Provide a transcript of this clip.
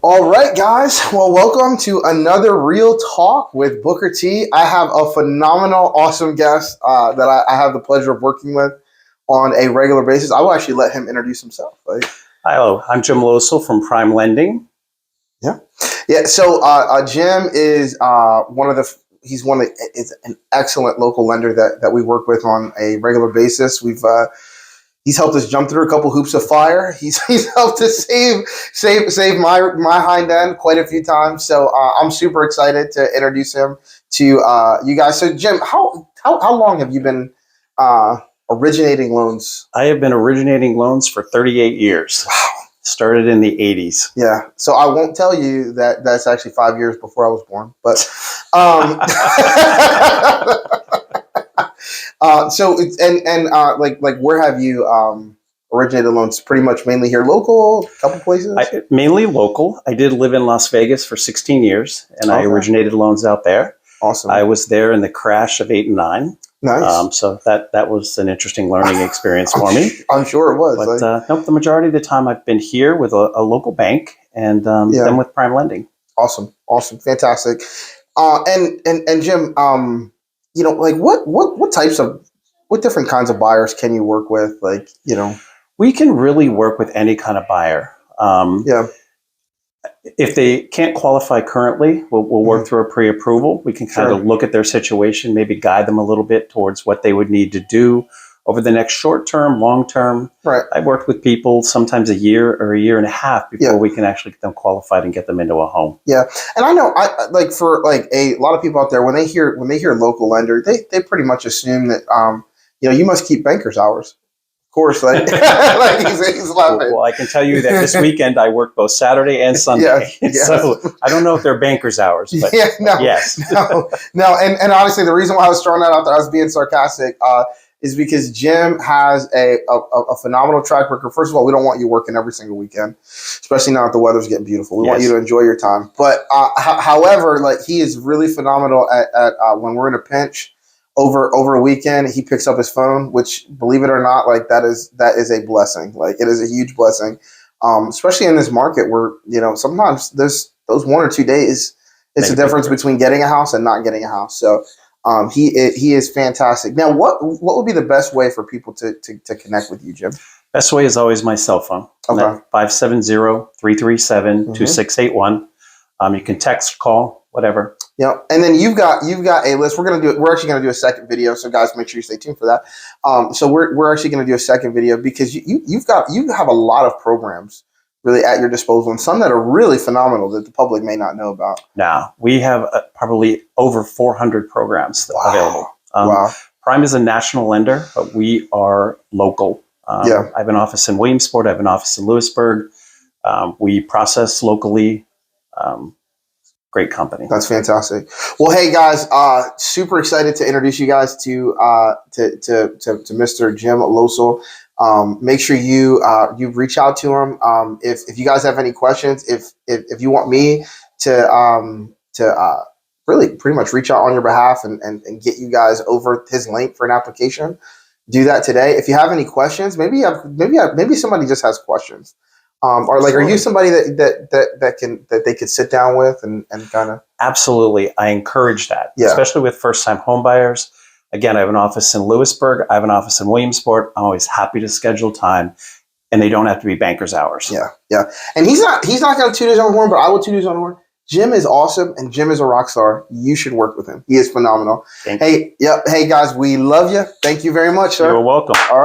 All right, guys. Well, welcome to another Real Talk with Booker T. I have a phenomenal, awesome guest that I have the pleasure of working with on a regular basis. I will actually let him introduce himself. Right? Hello, I'm Jim Losell from Prime Lending. Yeah. So Jim is is an excellent local lender that we work with on a regular basis. He's helped us jump through a couple hoops of fire. He's helped us save my hind end quite a few times. So I'm super excited to introduce him to you guys. So Jim, how long have you been originating loans? I have been originating loans for 38 years. Wow. Started in the 80s. Yeah. So I won't tell you that that's actually 5 years before I was born, but so it's like where have you originated loans? Pretty much mainly here local, a couple places? Mainly local. I did live in Las Vegas for 16 years, and I originated loans out there. Awesome. I was there in the crash of 8 and 9. Nice. So that was an interesting learning experience for me. I'm sure it was. But nope, the majority of the time I've been here with a local bank and then with Prime Lending. Awesome. Fantastic. And Jim, like what different kinds of buyers can you work with? We can really work with any kind of buyer. If they can't qualify currently, we'll work through a pre-approval. We can kind of look at their situation, maybe guide them a little bit towards what they would need to do over the next short term, long term. Right. I've worked with people sometimes a year or a year and a half before we can actually get them qualified and get them into a home. Yeah. And I know for a lot of people out there, when they hear local lender, they pretty much assume that you must keep banker's hours. Of course, like he's laughing. Well, I can tell you that this weekend I worked both Saturday and Sunday. Yes. So I don't know if they're banker's hours, but yes. No. And honestly, the reason why I was throwing that out there, I was being sarcastic, is because Jim has a phenomenal track record. First of all, we don't want you working every single weekend, especially now that the weather's getting beautiful. We want you to enjoy your time. But however, he is really phenomenal at when we're in a pinch. Over a weekend, he picks up his phone, which, believe it or not, that is a blessing. It is a huge blessing, especially in this market where sometimes there's those 1 or 2 days. It's the difference between getting a house and not getting a house. So he is fantastic. Now, what would be the best way for people to connect with you, Jim? Best way is always my cell phone. Okay. 570-337-2681. You can text, call, whatever. Yeah, and then you've got a list. We're actually gonna do a second video, so guys, make sure you stay tuned for that. So we're actually gonna do a second video because you have a lot of programs really at your disposal, and some that are really phenomenal that the public may not know about. Now we have probably over 400 programs available. Wow. Prime is a national lender, but we are local. I have an office in Williamsport. I have an office in Lewisburg. We process locally. Great company. That's fantastic. Well, hey guys, super excited to introduce you guys to Mr. Jim Losell. Make sure you reach out to him. If you guys have any questions, if you want me to really pretty much reach out on your behalf and get you guys over his link for an application, do that today. If you have any questions, maybe somebody just has questions. Or are you somebody that they could sit down with and kind of? Absolutely, I encourage that, especially with first-time home buyers. Again, I have an office in Lewisburg. I have an office in Williamsport. I'm always happy to schedule time, and they don't have to be banker's hours. Yeah. And he's not going to toot his own horn, but I will toot his own horn. Jim is awesome, and Jim is a rock star. You should work with him. He is phenomenal. Hey guys, we love you. Thank you very much, sir. You're welcome. All right.